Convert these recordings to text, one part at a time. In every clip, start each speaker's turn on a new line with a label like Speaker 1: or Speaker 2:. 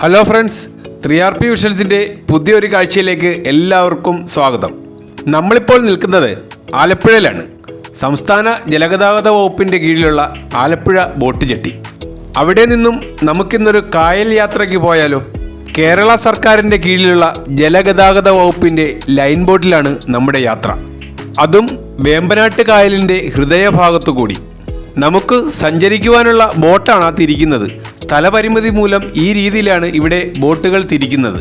Speaker 1: Hello friends, 3RP വിഷ്വൽസിൻ്റെ പുതിയൊരു കാഴ്ചയിലേക്ക് എല്ലാവർക്കും സ്വാഗതം. നമ്മളിപ്പോൾ നിൽക്കുന്നത് ആലപ്പുഴയിലാണ്. സംസ്ഥാന ജലഗതാഗത വകുപ്പിൻ്റെ കീഴിലുള്ള ആലപ്പുഴ ബോട്ട് ജെട്ടി. അവിടെ നിന്നും നമുക്കിന്നൊരു കായൽ യാത്രയ്ക്ക് പോയാലോ? കേരള സർക്കാരിൻ്റെ കീഴിലുള്ള ജലഗതാഗത വകുപ്പിൻ്റെ ലൈൻ ബോട്ടിലാണ് നമ്മുടെ യാത്ര. അതും വേമ്പനാട്ട് കായലിൻ്റെ ഹൃദയഭാഗത്തു കൂടി. നമുക്ക് സഞ്ചരിക്കുവാനുള്ള ബോട്ടാണ് തിരിക്കുന്നത്. സ്ഥലപരിമിതി മൂലം ഈ രീതിയിലാണ് ഇവിടെ ബോട്ടുകൾ തിരിക്കുന്നത്.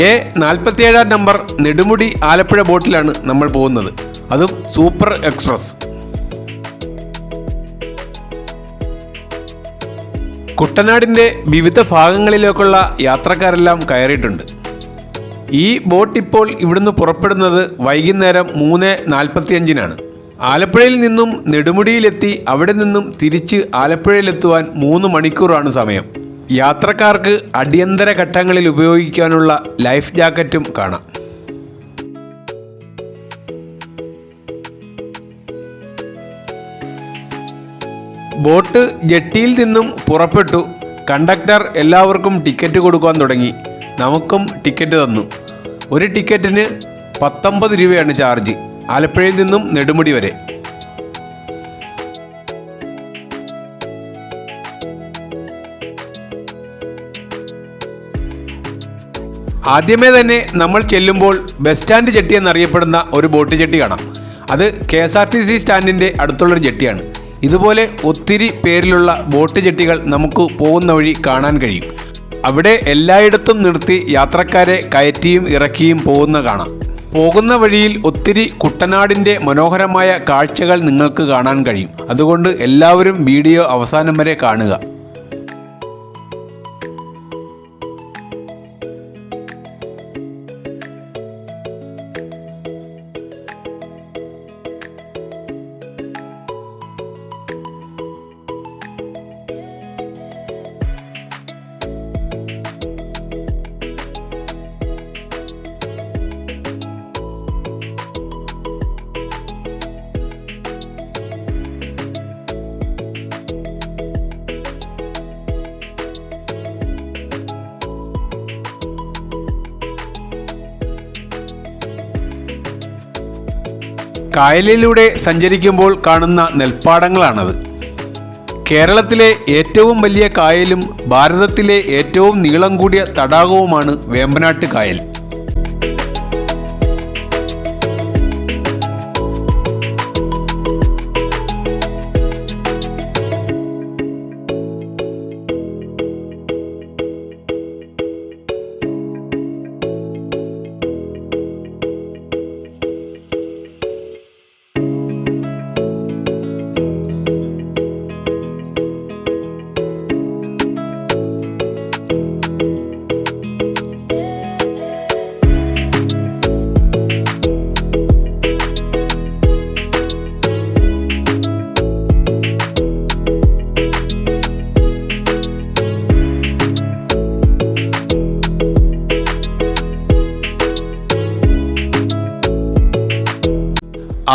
Speaker 1: A47 നമ്പർ നെടുമുടി ആലപ്പുഴ ബോട്ടിലാണ് നമ്മൾ പോകുന്നത്. അതും സൂപ്പർ എക്സ്പ്രസ്. കുട്ടനാടിൻ്റെ വിവിധ ഭാഗങ്ങളിലേക്കുള്ള യാത്രക്കാരെല്ലാം കയറിയിട്ടുണ്ട്. ഈ ബോട്ട് ഇപ്പോൾ ഇവിടുന്ന് പുറപ്പെടുന്നത് വൈകുന്നേരം 3:45 ആലപ്പുഴയിൽ നിന്നും നെടുമുടിയിലെത്തി അവിടെ നിന്നും തിരിച്ച് ആലപ്പുഴയിലെത്തുവാൻ 3 മണിക്കൂറാണ് സമയം. യാത്രക്കാർക്ക് അടിയന്തര ഘട്ടങ്ങളിൽ ഉപയോഗിക്കാനുള്ള ലൈഫ് ജാക്കറ്റും കാണാം. ബോട്ട് ജെട്ടിയിൽ നിന്നും പുറപ്പെട്ടു. കണ്ടക്ടർ എല്ലാവർക്കും ടിക്കറ്റ് കൊടുക്കാൻ തുടങ്ങി. നമുക്കും ടിക്കറ്റ് തന്നു. ഒരു ടിക്കറ്റിന് 19 രൂപയാണ് ചാർജ്, ആലപ്പുഴയിൽ നിന്നും നെടുമുടി വരെ. ആദ്യമേ തന്നെ നമ്മൾ ചെല്ലുമ്പോൾ ബസ് സ്റ്റാൻഡ് ജെട്ടി എന്നറിയപ്പെടുന്ന ഒരു ബോട്ട് ജെട്ടി കാണാം. അത് KSRTC സ്റ്റാൻഡിൻ്റെ അടുത്തുള്ളൊരു ജെട്ടിയാണ്. ഇതുപോലെ ഒത്തിരി പേരിലുള്ള ബോട്ട് ജെട്ടികൾ നമുക്ക് പോകുന്ന വഴി കാണാൻ കഴിയും. അവിടെ എല്ലായിടത്തും നിർത്തി യാത്രക്കാരെ കയറ്റിയും ഇറക്കിയും കാണാം. പോകുന്ന വഴിയിൽ ഒത്തിരി കുട്ടനാടിൻ്റെ മനോഹരമായ കാഴ്ചകൾ നിങ്ങൾക്ക് കാണാൻ കഴിയും. അതുകൊണ്ട് എല്ലാവരും വീഡിയോ അവസാനം വരെ കാണുക. കായലിലൂടെ സഞ്ചരിക്കുമ്പോൾ കാണുന്ന നെൽപ്പാടങ്ങളാണത്. കേരളത്തിലെ ഏറ്റവും വലിയ കായലും ഭാരതത്തിലെ ഏറ്റവും നീളം കൂടിയ തടാകവുമാണ് വേമ്പനാട്ട് കായൽ.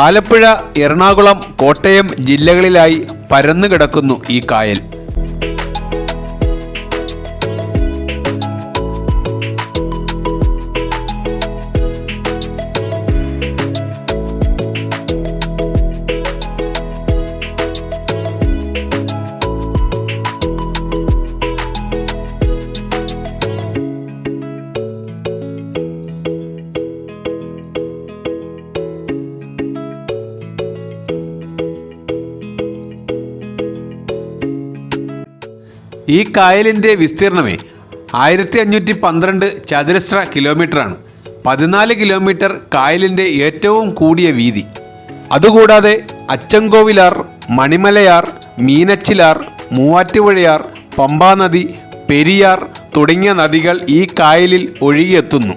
Speaker 1: ആലപ്പുഴ, എറണാകുളം, കോട്ടയം ജില്ലകളിലായി പരന്നു കിടക്കുന്നു ഈ കായൽ. ഈ കായലിൻ്റെ വിസ്തീർണമേ 1512 ചതുരശ്ര കിലോമീറ്ററാണ്. 14 കിലോമീറ്റർ കായലിൻ്റെ ഏറ്റവും കൂടിയ വീതി. അതുകൂടാതെ അച്ചൻകോവിലാർ, മണിമലയാർ, മീനച്ചിലാർ, മൂവാറ്റുപുഴയാർ, പമ്പാനദി, പെരിയാർ തുടങ്ങിയ നദികൾ ഈ കായലിൽ ഒഴുകിയെത്തുന്നു.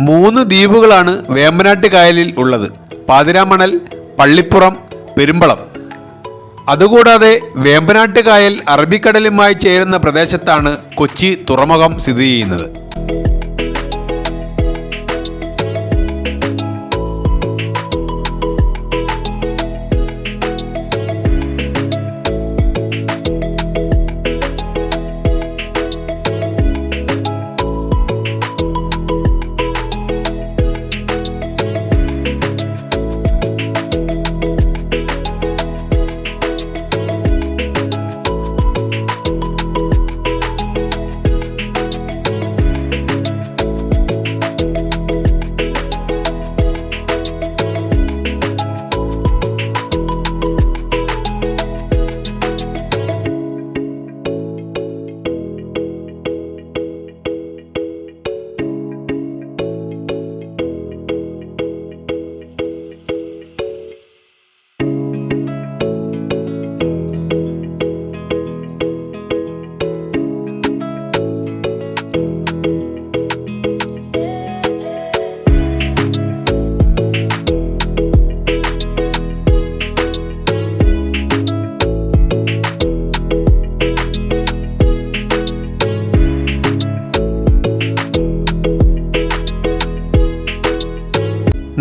Speaker 1: മൂന്ന് ദ്വീപുകളാണ് വേമ്പനാട്ട് കായലിൽ ഉള്ളത്: പാതിരാമണൽ, പള്ളിപ്പുറം, പെരുമ്പളം. അതുകൂടാതെ വേമ്പനാട്ട് കായൽ അറബിക്കടലുമായി ചേരുന്ന പ്രദേശത്താണ് കൊച്ചി തുറമുഖം സ്ഥിതി ചെയ്യുന്നത്.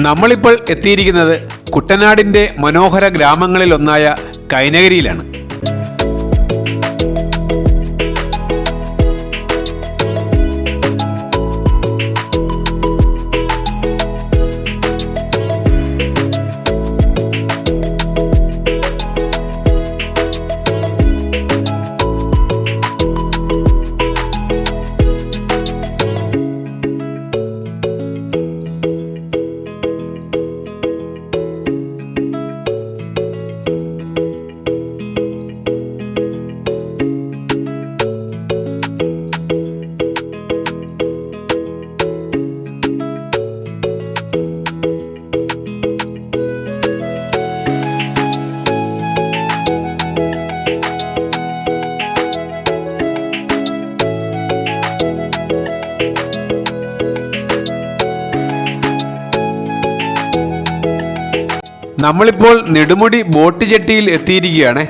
Speaker 1: നമ്മളിപ്പോൾ എത്തിയിരിക്കുന്നത് കുട്ടനാടിൻ്റെ മനോഹര ഗ്രാമങ്ങളിലൊന്നായ കൈനകരിയിലാണ്. നമ്മളിപ്പോൾ നെടുമുടി ബോട്ട് ജെട്ടിയിൽ എത്തിയിരിക്കുകയാണ്.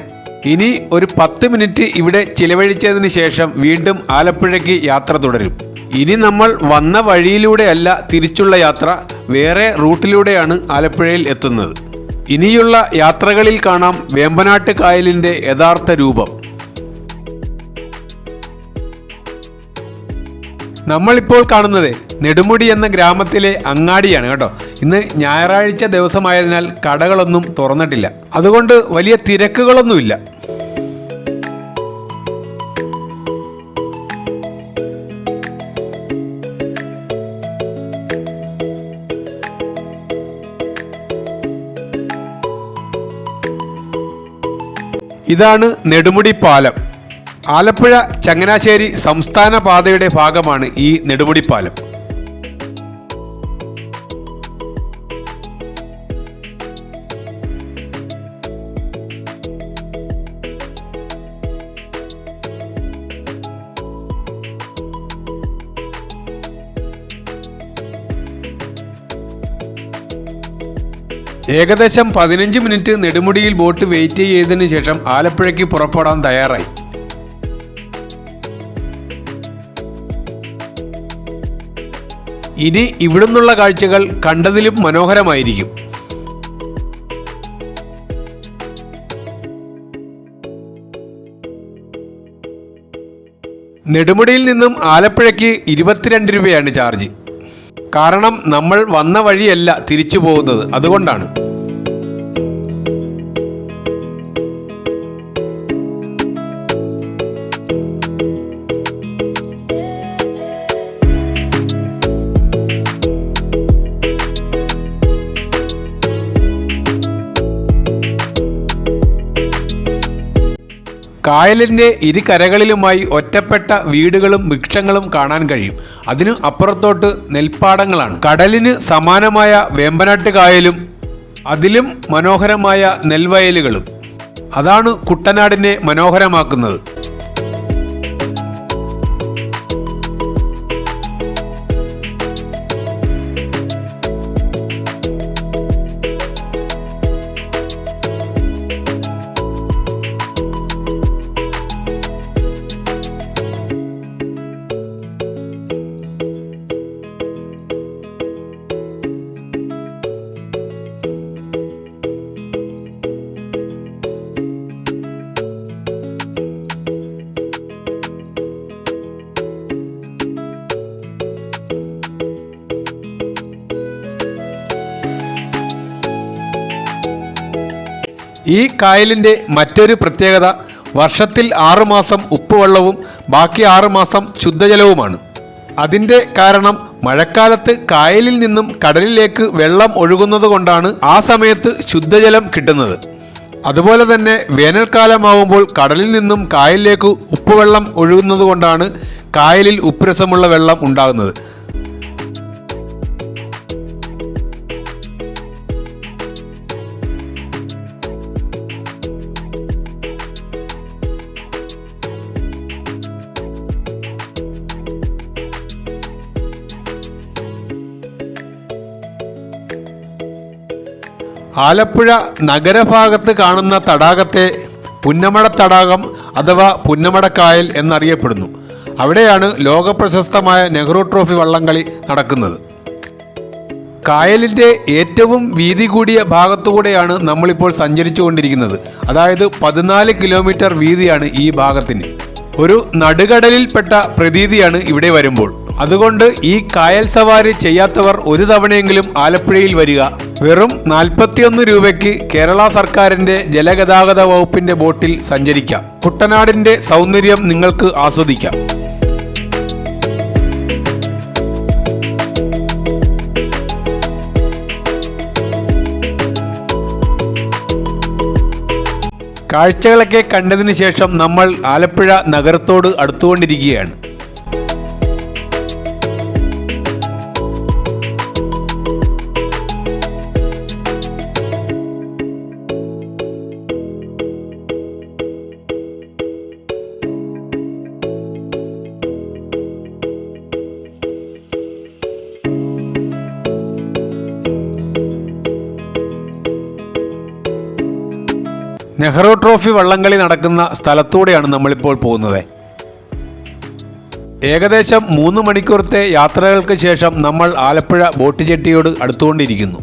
Speaker 1: ഇനി ഒരു 10 മിനിറ്റ് ഇവിടെ ചിലവഴിച്ചതിന് ശേഷം വീണ്ടും ആലപ്പുഴയ്ക്ക് യാത്ര തുടരും. ഇനി നമ്മൾ വന്ന വഴിയിലൂടെയല്ല തിരിച്ചുള്ള യാത്ര, വേറെ റൂട്ടിലൂടെയാണ് ആലപ്പുഴയിൽ എത്തുന്നത്. ഇനിയുള്ള യാത്രകളിൽ കാണാം വേമ്പനാട്ട് കായലിൻ്റെ യഥാർത്ഥ രൂപം. നമ്മളിപ്പോൾ കാണുന്നത് നെടുമുടി എന്ന ഗ്രാമത്തിലെ അങ്ങാടിയാണ് കേട്ടോ. ഇന്ന് ഞായറാഴ്ച ദിവസമായതിനാൽ കടകളൊന്നും തുറന്നിട്ടില്ല, അതുകൊണ്ട് വലിയ തിരക്കുകളൊന്നുമില്ല. ഇതാണ് നെടുമുടി പാലം. ആലപ്പുഴ ചങ്ങനാശ്ശേരി സംസ്ഥാന പാതയുടെ ഭാഗമാണ് ഈ നെടുമുടി പാലം. ഏകദേശം 15 മിനിറ്റ് നെടുമുടിയിൽ ബോട്ട് വെയിറ്റ് ചെയ്തതിനു ശേഷം ആലപ്പുഴയ്ക്ക് പുറപ്പെടാൻ തയ്യാറായി. ഇനി ഇവിടുന്നുള്ള കാഴ്ചകൾ കണ്ടതിലും മനോഹരമായിരിക്കും. നെടുമുടിയിൽ നിന്നും ആലപ്പുഴയ്ക്ക് 22 രൂപയാണ് ചാർജ്. കാരണം നമ്മൾ വന്ന വഴിയല്ല തിരിച്ചു പോകുന്നത്, അതുകൊണ്ടാണ്. കായലിൻ്റെ ഇരുകരകളിലുമായി ഒറ്റപ്പെട്ട വീടുകളും വൃക്ഷങ്ങളും കാണാൻ കഴിയും. അതിനു അപ്പുറത്തോട്ട് നെൽപ്പാടങ്ങളാണ്. കടലിന് സമാനമായ വേമ്പനാട്ട് കായലും അതിലും മനോഹരമായ നെൽവയലുകളും. അതാണ് കുട്ടനാടിനെ മനോഹരമാക്കുന്നത്. ഈ കായലിൻ്റെ മറ്റൊരു പ്രത്യേകത വർഷത്തിൽ 6 മാസം ഉപ്പുവെള്ളവും ബാക്കി 6 മാസം ശുദ്ധജലവുമാണ്. അതിൻ്റെ കാരണം മഴക്കാലത്ത് കായലിൽ നിന്നും കടലിലേക്ക് വെള്ളം ഒഴുകുന്നത് കൊണ്ടാണ് ആ സമയത്ത് ശുദ്ധജലം കിട്ടുന്നത്. അതുപോലെ തന്നെ വേനൽക്കാലമാവുമ്പോൾ കടലിൽ നിന്നും കായലിലേക്ക് ഉപ്പുവെള്ളം ഒഴുകുന്നത് കൊണ്ടാണ് കായലിൽ ഉപ്പുരസമുള്ള വെള്ളം ഉണ്ടാകുന്നത്. ആലപ്പുഴ നഗരഭാഗത്ത് കാണുന്ന തടാകത്തെ പുന്നമട തടാകം അഥവാ പുന്നമടക്കായൽ എന്നറിയപ്പെടുന്നു. അവിടെയാണ് ലോകപ്രശസ്തമായ നെഹ്റു ട്രോഫി വള്ളംകളി നടക്കുന്നത്. കായലിൻ്റെ ഏറ്റവും വീതി കൂടിയ ഭാഗത്തുകൂടെയാണ് നമ്മളിപ്പോൾ സഞ്ചരിച്ചു കൊണ്ടിരിക്കുന്നത്. അതായത് 14 കിലോമീറ്റർ വീതിയാണ് ഈ ഭാഗത്തിന്. ഒരു നടുകടലിൽപ്പെട്ട പ്രതീതിയാണ് ഇവിടെ വരുമ്പോൾ. അതുകൊണ്ട് ഈ കായൽ സവാരി ചെയ്യാത്തവർ ഒരു തവണയെങ്കിലും ആലപ്പുഴയിൽ വരിക. വെറും 41 രൂപയ്ക്ക് കേരള സർക്കാരിൻ്റെ ജലഗതാഗത വകുപ്പിൻ്റെ ബോട്ടിൽ സഞ്ചരിക്കാം. കുട്ടനാടിൻ്റെ സൗന്ദര്യം നിങ്ങൾക്ക് ആസ്വദിക്കാം. കാഴ്ചകളൊക്കെ കണ്ടതിന് ശേഷം നമ്മൾ ആലപ്പുഴ നഗരത്തോട് അടുത്തുകൊണ്ടിരിക്കുകയാണ്. നെഹ്റു ട്രോഫി വള്ളംകളി നടക്കുന്ന സ്ഥലത്തൂടെയാണ് നമ്മളിപ്പോൾ പോകുന്നത്. ഏകദേശം 3 മണിക്കൂറത്തെ യാത്രകൾക്ക് ശേഷം നമ്മൾ ആലപ്പുഴ ബോട്ട് ജെട്ടിയോട് അടുത്തുകൊണ്ടിരിക്കുന്നു.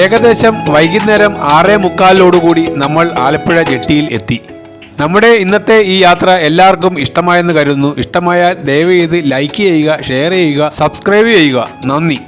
Speaker 1: ഏകദേശം വൈകുന്നേരം 6:45 നമ്മൾ ആലപ്പുഴ ജെട്ടിയിൽ എത്തി. നമ്മുടെ ഇന്നത്തെ ഈ യാത്ര എല്ലാവർക്കും ഇഷ്ടമായെന്ന് കരുതുന്നു. ഇഷ്ടമായാൽ ദയവ് ചെയ്ത് ലൈക്ക് ചെയ്യുക, ഷെയർ ചെയ്യുക, സബ്സ്ക്രൈബ് ചെയ്യുക. നന്ദി.